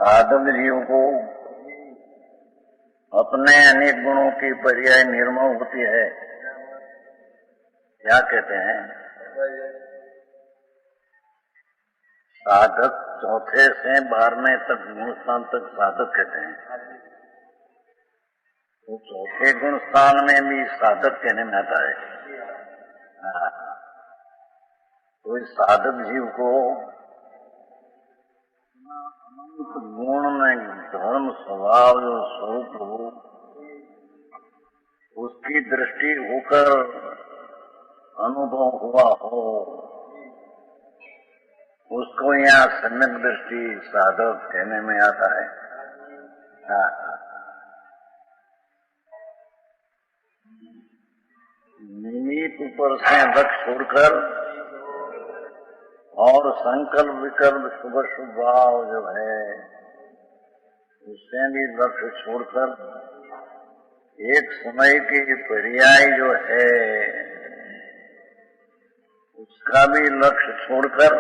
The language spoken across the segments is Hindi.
साधक जीव को अपने अनेक गुणों की पर्याय निर्मल होती है। क्या कहते हैं? साधक चौथे से 12वें तक गुण स्थान तक साधक कहते हैं। तो चौथे गुण स्थान में भी साधक कहने में आता है। तो इस साधक जीव को गुण में धर्म स्वभाव जो स्वरूप हो उसकी दृष्टि होकर अनुभव हुआ हो, उसको यहाँ सम्यक दृष्टि साधक कहने में आता है। निमित्त ऊपर से लक्ष्य छोड़कर और संकल्प विकल्प शुभ शुभ भाव जो है उससे भी लक्ष्य छोड़कर एक समय के पर्याय जो है उसका भी लक्ष्य छोड़कर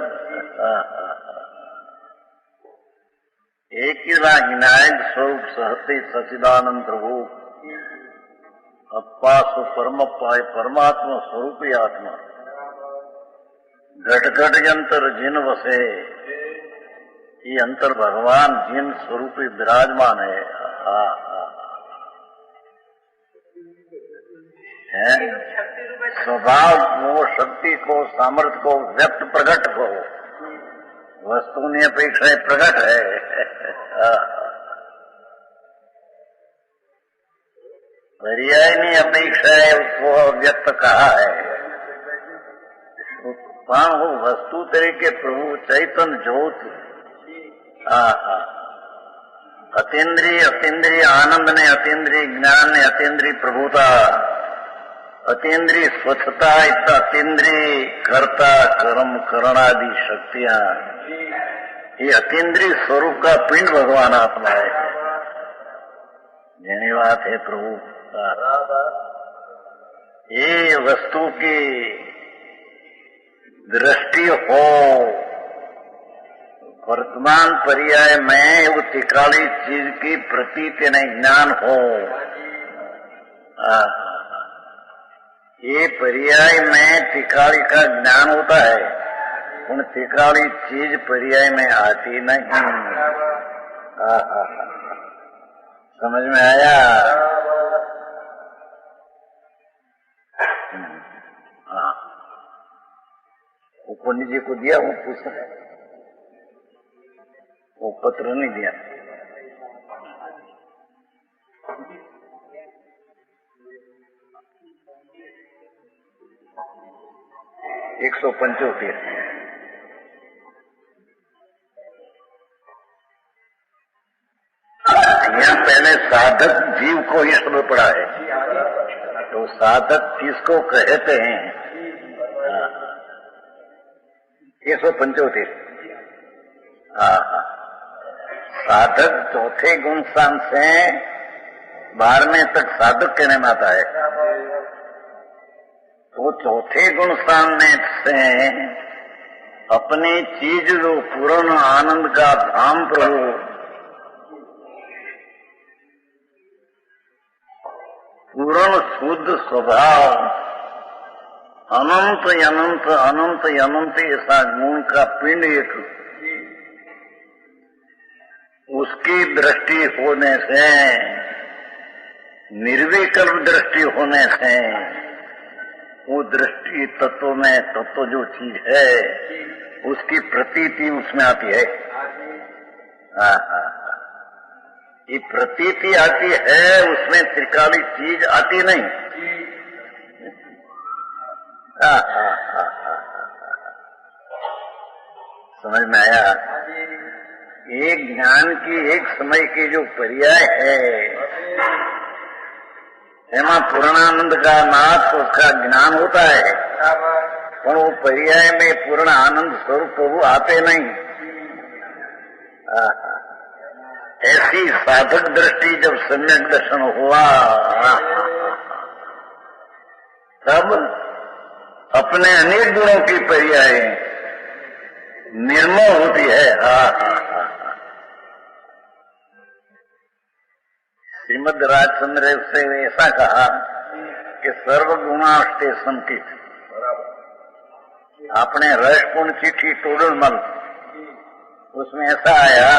एक ही विनायक स्वरूप सहते सचिदानंद प्रभु अप्पा परम पाए परमात्मा स्वरूप ही आत्मा घट घट यंत्र जिन वसे, ये अंतर भगवान जिन स्वरूप विराजमान है। स्वभाव को, शक्ति को, सामर्थ्य को, व्यक्त प्रकट को, वस्तु निरपेक्ष प्रकट है। पर्याय निरपेक्ष है, उसको व्यक्त कहा है। वो वस्तु तरीके प्रभु चैतन्य ज्योति अतीन्द्रिय अतीन्द्रिय आनंद ने, अतीन्द्रिय ज्ञान ने, अतीन्द्रिय प्रभुता, अतीन्द्रिय स्वच्छता, अतीन्द्रिय कर्ता कर्म करणादि शक्तियां, ये अतीन्द्रिय स्वरूप का पिंड भगवान आत्मा है। यही बात है प्रभु। ये वस्तु की दृष्टि हो, वर्तमान पर्याय में वो त्रिकाली चीज की प्रतीति नहीं ज्ञान हो। ये पर्याय में त्रिकाली का ज्ञान होता है, उन त्रिकाली चीज पर्याय में आती नहीं। समझ में आया? वो पंडित जी को दिया, वो पूछा, वो पत्र नहीं दिया। एक 175 यहाँ पहले साधक जीव को ही शब्द पड़ा है। तो साधक किसको कहते हैं? 175। साधक चौथे गुण स्थान से 12वें तक साधक कहने में आता है। तो चौथे गुण स्थान में से अपनी चीज जो पूर्ण आनंद का धाम प्रभु, पूर्ण शुद्ध स्वभाव, अनंत अनंत अनंत अनंत ऐसा गुण का पिंड एक, उसकी दृष्टि होने से, निर्विकल्प दृष्टि होने से, वो दृष्टि तत्व में तत्व जो चीज है उसकी प्रतीति उसमें आती है। ये प्रतीति आती है, उसमें त्रिकाली चीज आती नहीं। समझ में आया? एक ज्ञान की एक समय की जो पर्याय है, एमा पूर्णानंद का नाथ उसका ज्ञान होता है, पर वो पर्याय में पूर्ण आनंद स्वरूप प्रभु आते नहीं। ऐसी साधक दृष्टि जब सम्यक दर्शन हुआ तब अपने अनेक गुणों की पर्याय निर्मल होती है। श्रीमद राजचंद्र से ऐसा कहा कि सर्वगुणाष्टे संकित आपने रसपूर्ण चिट्ठी टोडरमल उसमें ऐसा आया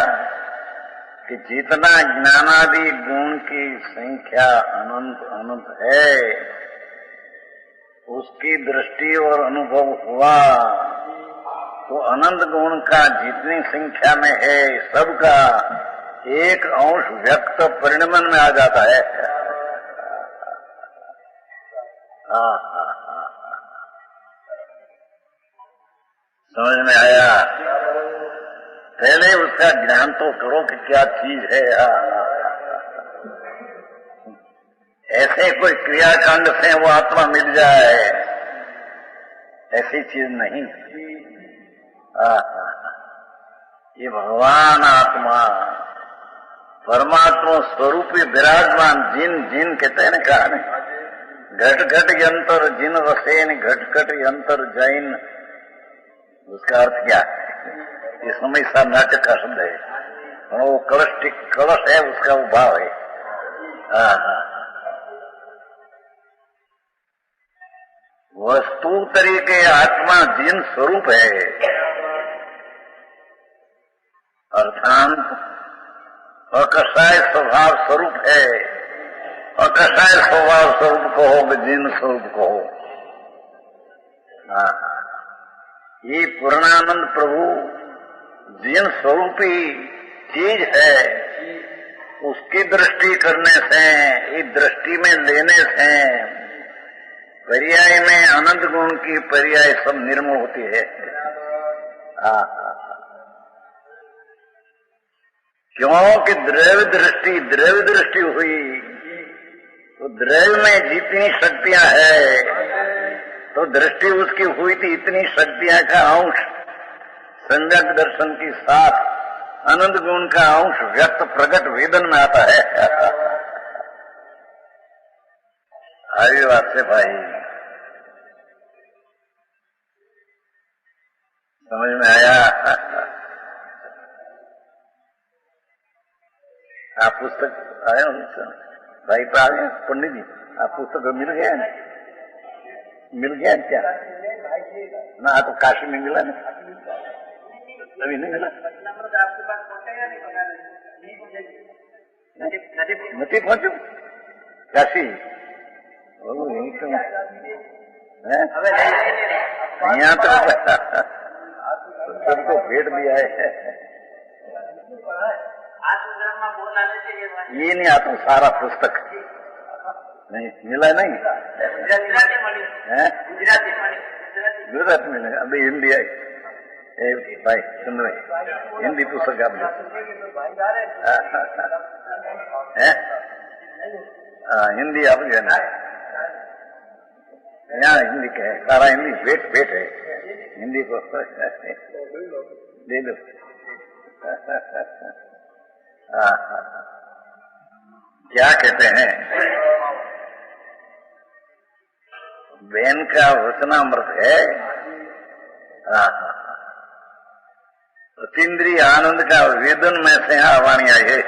कि जितना ज्ञानादि गुण की संख्या अनंत अनंत है उसकी दृष्टि और अनुभव हुआ तो अनंत गुण का जितनी संख्या में है सबका एक अंश व्यक्त परिणमन में आ जाता है। समझ में आया? पहले उसका ज्ञान तो करो कि क्या चीज है। ऐसे कोई क्रियाकांड से वो आत्मा मिल जाए ऐसी चीज नहीं। ये भगवान आत्मा परमात्मा स्वरूपी विराजमान जिन जिन कहते हैं ना, कहा नहीं, घट घट यंत्र जिन रसेन घट घट यंत्र जैन। उसका अर्थ क्या है? ये समय सा नाटक का शब्द है। वो कलश है, उसका वो भाव है। वस्तु तरीके आत्मा जिन स्वरूप है अर्थात अकषाय स्वभाव स्वरूप है। अकषाय स्वभाव स्वरूप कहो कि जिन स्वरूप कहो। ये पूर्णानंद प्रभु जिन स्वरूपी चीज है उसकी दृष्टि करने से, इस दृष्टि में लेने से पर्याय में अनंत गुण की पर्याय सब निर्मूल होती है। क्योंकि द्रव्य दृष्टि हुई तो द्रव्य में जितनी शक्तियां है तो दृष्टि उसकी हुई थी इतनी शक्तियां का अंश संजक दर्शन के साथ अनंत गुण का अंश व्यक्त प्रकट वेदन में आता है। हरी बात से भाई समझ में आया? आप पुस्तक आए भाई पर आ गए पंडित जी, आप पुस्तक मिल गया? मिल गया क्या? ना तो काशी में मिला ना, अभी नहीं मिला। नहीं पहुंचू काशी? यहाँ तो सबको भेंट दिया है। ये नहीं आता सारा पुस्तक नहीं मिला नहीं है? गुजराती में अभी हिंदी आई भाई सुन रहे हिंदी पुस्तक आप हिंदी आप जो है ना यहाँ हिंदी के है सारा हिंदी भेंट है हिंदी को ले लो। क्या कहते हैं बहन का वचनामृत है। अतीन्द्रिय आनंद का वेदन में से वाणी आई है।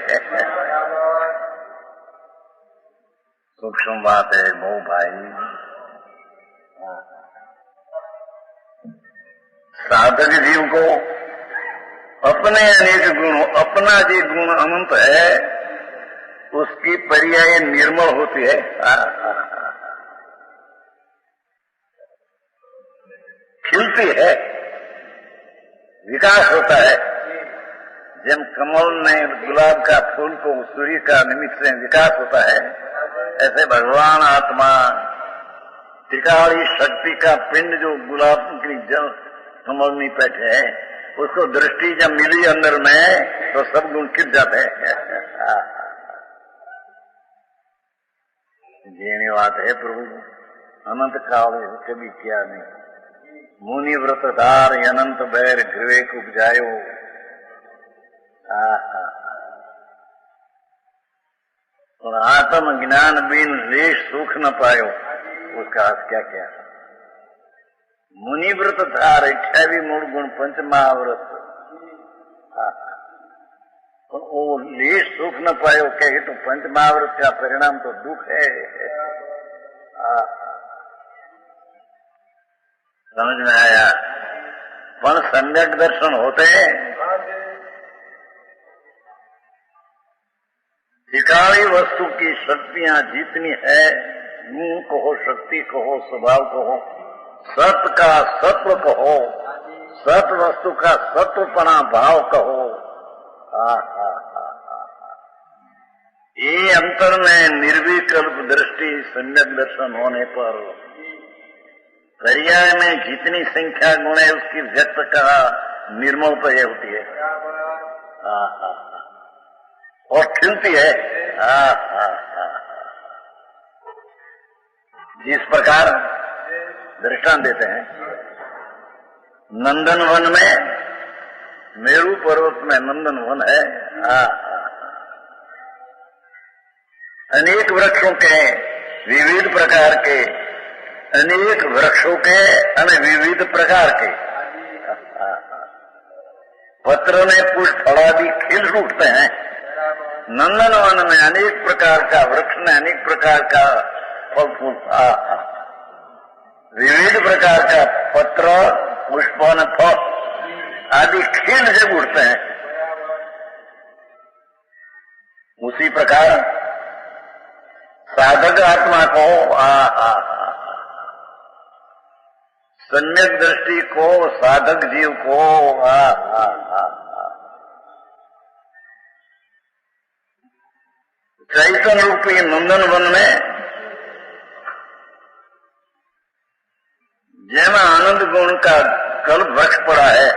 सूक्ष्म बात है मोह भाई। साधक जीव को अपने अनेक गुणों अपना जो गुण अनंत है उसकी पर्याय निर्मल होती है। खिलती है, विकास होता है। जब कमल में गुलाब का फूल को सूर्य का निमित्त से विकास होता है ऐसे भगवान आत्मा त्रिकाली शक्ति का पिंड जो गुलाब की जल कमल में बैठे है उसको दृष्टि जब मिली अंदर में तो सब गुण खिल जाते हैं। जीने बात है प्रभु अनंत काल कभी किया नहीं। मुनि व्रत धार अनंत बैर गृह उपजायो। और आत्म ज्ञान बिन लेश सुख न पायो। उसका अर्थ क्या क्या? मुनि व्रत धार 28 मूल गुण पंचमहाव्रत तो वो लेश सुख न पायो कहे तो पंच महाव्रत का परिणाम तो दुख है। समझ में आया? पर सम्यक दर्शन होते हैं। ठिकानी वस्तु की शक्तियां जितनी है, गुण कहो, शक्ति कहो, स्वभाव कहो, सत्य का सत्व कहो, सत्य वस्तु का सत्वपना भाव कहो, ये अंतर में निर्विकल्प दृष्टि सम्यक दर्शन होने पर पर्याय में जितनी संख्या गुण है उसकी व्यक्त का निर्मलता होती है और खिलती है। जिस प्रकार दृष्टांत देते हैं, नंदन वन में, मेरू पर्वत में नंदन वन है, अनेक वृक्षों के विविध प्रकार के, अनेक वृक्षों के विविध प्रकार के पत्र में पुष्प फलादि खिल उठते हैं। नंदन वन में अनेक प्रकार का वृक्ष में अनेक प्रकार का फल फूल, विविध प्रकार का पत्र पुष्प फल आदि खिल जब उठते हैं। उसी प्रकार साधक आत्मा को सम्यक दृष्टि को, साधक जीव को चैतन्य रूपी नंदन वन में जैमा आनंद गुण का कल्प वृक्ष पड़ा है,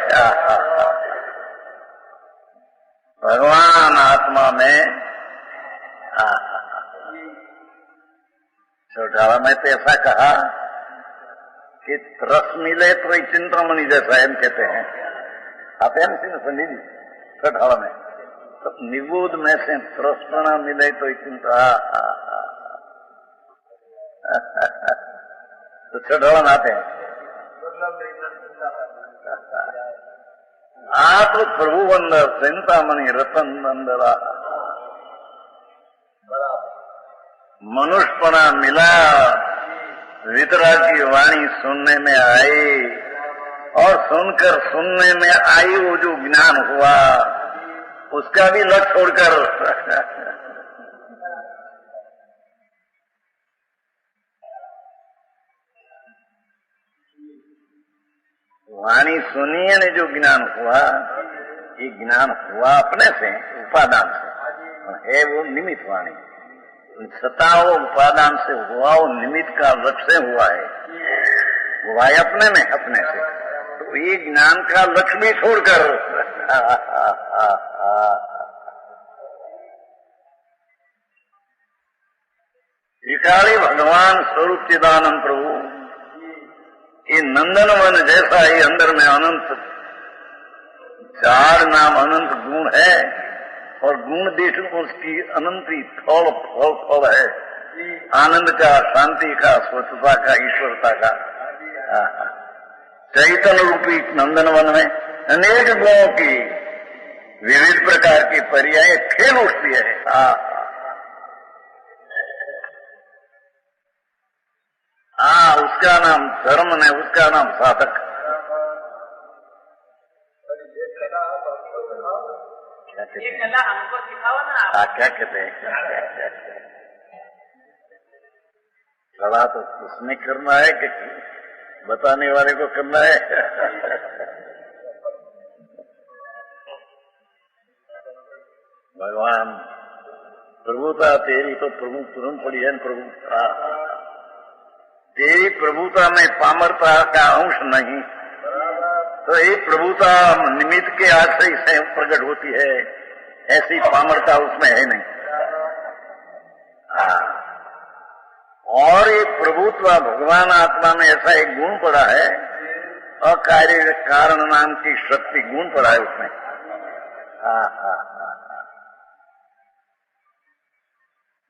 भगवान आत्मा में चौटाला में तो ऐसा कहा कि रस मिले तो चिंतामणि जैसा हम कहते हैं। आप एम सिंह संधि चौटाला में तो निबोध में से त्रस्पणा मिले तो चिंता तो चौटाला में आते हैं। आप प्रभु अंदर चिंतामणि रतन अंदर मनुष्यपना मिला, वितरा की वाणी सुनने में आई और सुनकर सुनने में आई वो जो ज्ञान हुआ उसका भी लक्ष्य छोड़कर वाणी सुनिए ने जो ज्ञान हुआ, ये ज्ञान हुआ अपने से, उपादान से है, वो निमित्त वाणी सता वो उपादान से हुआ, वो निमित्त का लक्ष्य हुआ है, हुआ है अपने में, अपने से। तो ये ज्ञान का लक्ष्य भी छोड़कर भिखारी भगवान स्वरूप चिदानंद प्रभु ये नंदनवन जैसा ही अंदर में अनंत चार नाम अनंत गुण है और गुण देश उसकी अनंती फल फल फल है, आनंद का, शांति का, स्वच्छता का, ईश्वरता का। चैतन्य रूपी नंदनवन में अनेक गुणों की विविध प्रकार की पर्याय खेल उठती है। उसका नाम धर्म है, उसका नाम साधक। ये कला हमको सिखाओ ना। क्या कहते हैं? कला तो उसमें करना है कि बताने वाले को करना है? भगवान प्रभुता तेरी तो प्रभु तुरंत पड़ी है। प्रभुता तेरी प्रभुता में पामरता का अंश नहीं, तो ये प्रभुता निमित्त के आश्रय से प्रकट होती है, ऐसी पामरता उसमें है नहीं। और ये प्रभुत्व भगवान आत्मा में ऐसा एक गुण पड़ा है, अकार्य कारण नाम की शक्ति गुण पड़ा है उसमें।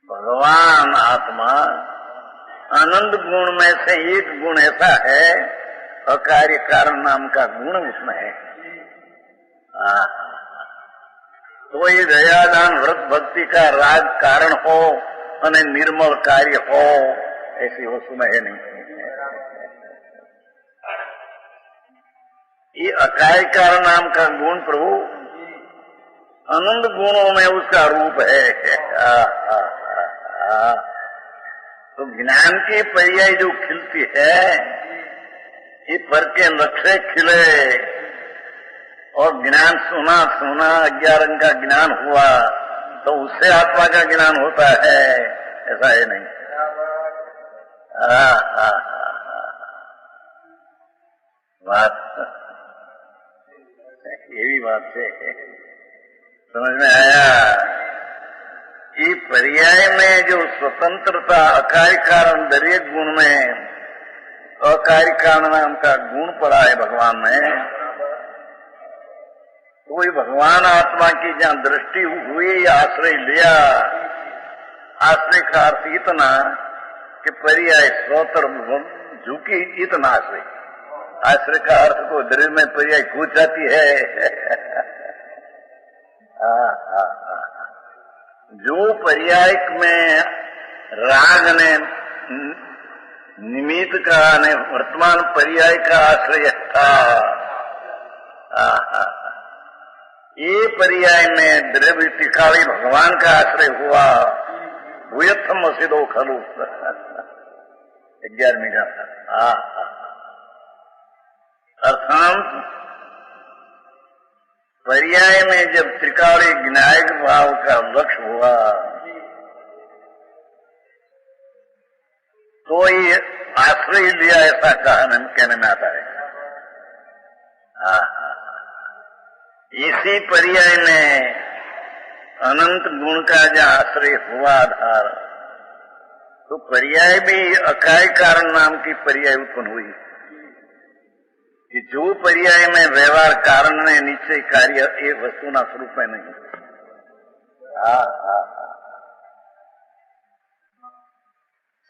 भगवान आत्मा आनंद गुण में से एक गुण ऐसा है, अकार्य कारण नाम का गुण उसमें है। तो ये दयादान व्रत भक्ति का राज कारण हो અને निर्मल कार्य हो, ऐसी वस्तु में है नहीं। ये अकाय कारण नाम का गुण प्रभु अनंत गुणों में उसका रूप है। तो ज्ञान की पर्याय जो खिलती है, ये पर के लक्ष्य खिले और ज्ञान सुना 11 अंग का ज्ञान हुआ तो उससे आत्मा का ज्ञान होता है, ऐसा है नहीं। बात ये भी बात है, समझ में आया कि पर्याय में जो स्वतंत्रता अकार्य कारण दरेक गुण में अकार्य कारण नाम का गुण पड़ा है भगवान में, तो ये भगवान आत्मा की जहां दृष्टि हुई, आश्रय लिया, आश्रय का अर्थ इतना कि पर्याय स्वतर झुकी, इतना आश्रय। आश्रय का अर्थ को दृढ़ में पर्याय कूद जाती है। जो पर्याय में राग ने निमित्त का ने वर्तमान पर्याय का आश्रय था, ये पर्याय में द्रव्य टिकाली भगवान का आश्रय हुआ। भूयत्थम सिदो खलु 11वीं का अर्थात पर्याय में जब त्रिकाली ज्ञायक भाव का लक्ष्य हुआ तो ये आश्रय लिया, ऐसा कहने में आता है। इसी पर्याय में अनंत गुण का जो आश्रय हुआ आधार, तो पर्याय भी अकाय कारण नाम की पर्याय उत्पन्न हुई कि जो पर्याय में व्यवहार कारण ने निश्चय कार्य ये वस्तु ना स्वरूप में नहीं।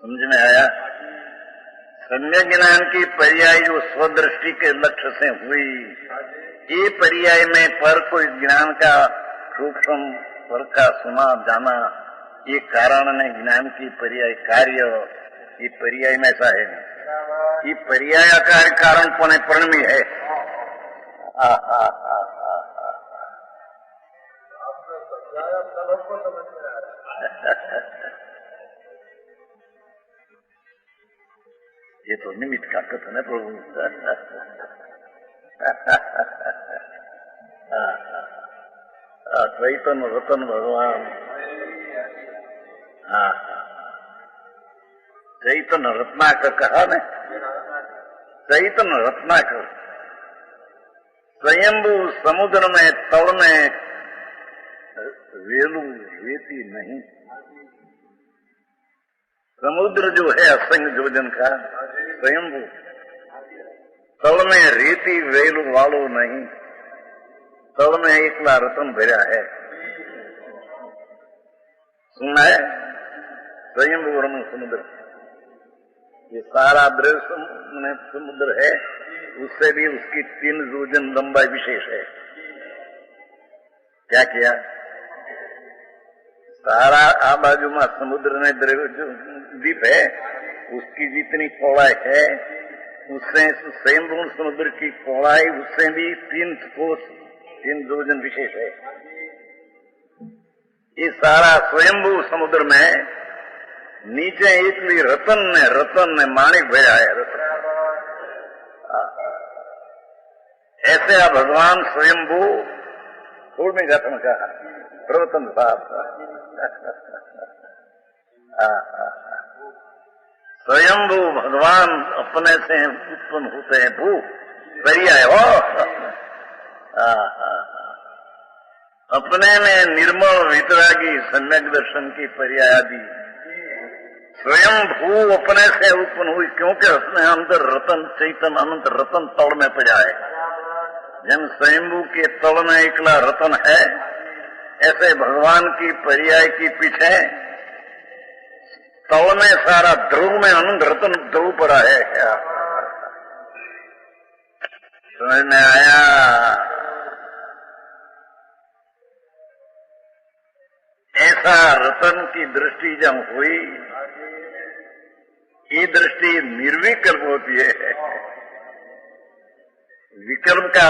समझ में आया? सम्यक ज्ञान की पर्याय जो स्वदृष्टि के लक्ष्य से हुई, ये पर्याय में पर कोई ज्ञान का सूक्ष्म पर का सुना जाना, ये कारण ने ज्ञान की पर्याय कार्य, ये पर्याय में ऐसा है नहीं। ये पर्याय कार्य कारण पौने परिणमी है। ये तो निमित्त का कथन है प्रभु। चैतन्य रतन भगवान, चैतन्य रत्नाकर कहा ने, चैतन्य रत्नाकर स्वयंभू समुद्र में तल में वेलू रेती नहीं। समुद्र जो है असंग जोजन का स्वयंभू, तल में रेती वेलू वालो नहीं, तल में एकला रतन भरा है। सुना है? स्वयंभू रमन समुद्र, ये सारा दृश्य समुद्र है, उससे भी उसकी 3 योजन लंबाई विशेष है। क्या किया? सारा आ बाजू में समुद्र ने द्वीप है, उसकी जितनी पौड़ाई है उससे स्वयंभू समुद्र की पौड़ाई उससे भी 3 योजन विशेष है। ये सारा स्वयंभू समुद्र में नीचे इसलिए रतन ने माणिक भरा है। रतन ऐसे भगवान स्वयंभू थोड़ में गठन का प्रवर्तन साहब स्वयंभू भगवान अपने से उत्पन्न होते हैं। भू पर्याय हो, अपने में निर्मल वितरागी सम्यक दर्शन की पर्याय आदि स्वयं भू अपने से उत्पन्न हुई, क्योंकि अपने अंदर रतन चैतन अनंत रतन तल में पड़ा है। जन स्वयंभू के तल में एकला रतन है, ऐसे भगवान की पर्याय की पीछे तल में सारा ध्रुव में अनंत रतन ध्रुव पड़ा है। क्या समझ में आया? ऐसा रतन की दृष्टि जब हुई, ये दृष्टि निर्विकल्प होती है। विकल्प का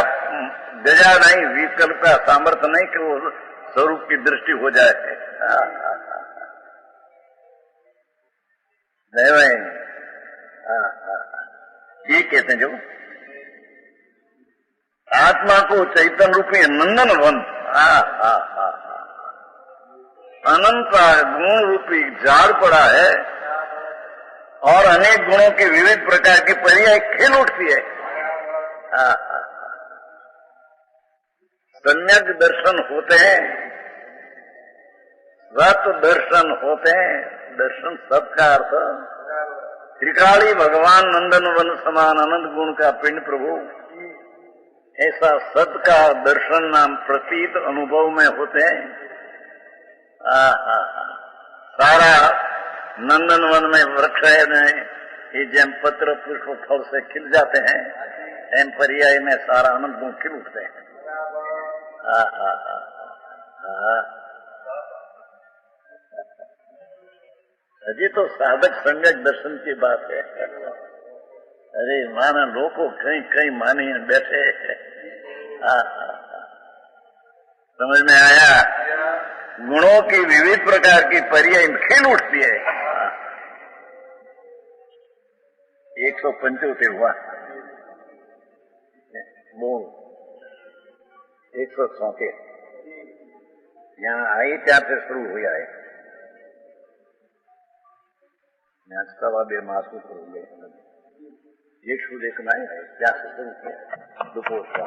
गजा नहीं, विकल्प का सामर्थ्य नहीं कि वो स्वरूप की दृष्टि हो जाए। नहीं भाई, ये कहते हैं जो आत्मा को चैतन्य रूपी नंदन वन, अनंत गुण रूपी झाड़ पड़ा है और अनेक गुणों के विविध प्रकार की पर्याय खेल उठती है। सम्यक दर्शन होते हैं, सत दर्शन होते हैं। दर्शन सत का अर्थ त्रिकाली भगवान नंदन वन समान अनंत गुण का पिंड प्रभु, ऐसा सत का दर्शन नाम प्रतीत अनुभव में होते हैं। सारा नंदन वन में वृक्ष है, ये जैम पत्र पुष्प फल से खिल जाते हैं, एम पर्याय में सारा अनंत गुण खिल उठते हैं। अजी तो साधक सम्यक दर्शन की बात है। अरे माना लोगों कहीं कहीं मानी बैठे। समझ में आया? गुणों की विविध प्रकार की पर्याय खेल उठती है। 175 हुआ, बोल 134 यहाँ आई, ત્યાં से शुरू हुआ है। यहाँ 2:15 मासू शुरू हुए, ये शुरू देखना है, क्या से शुरू किया दुपोषा।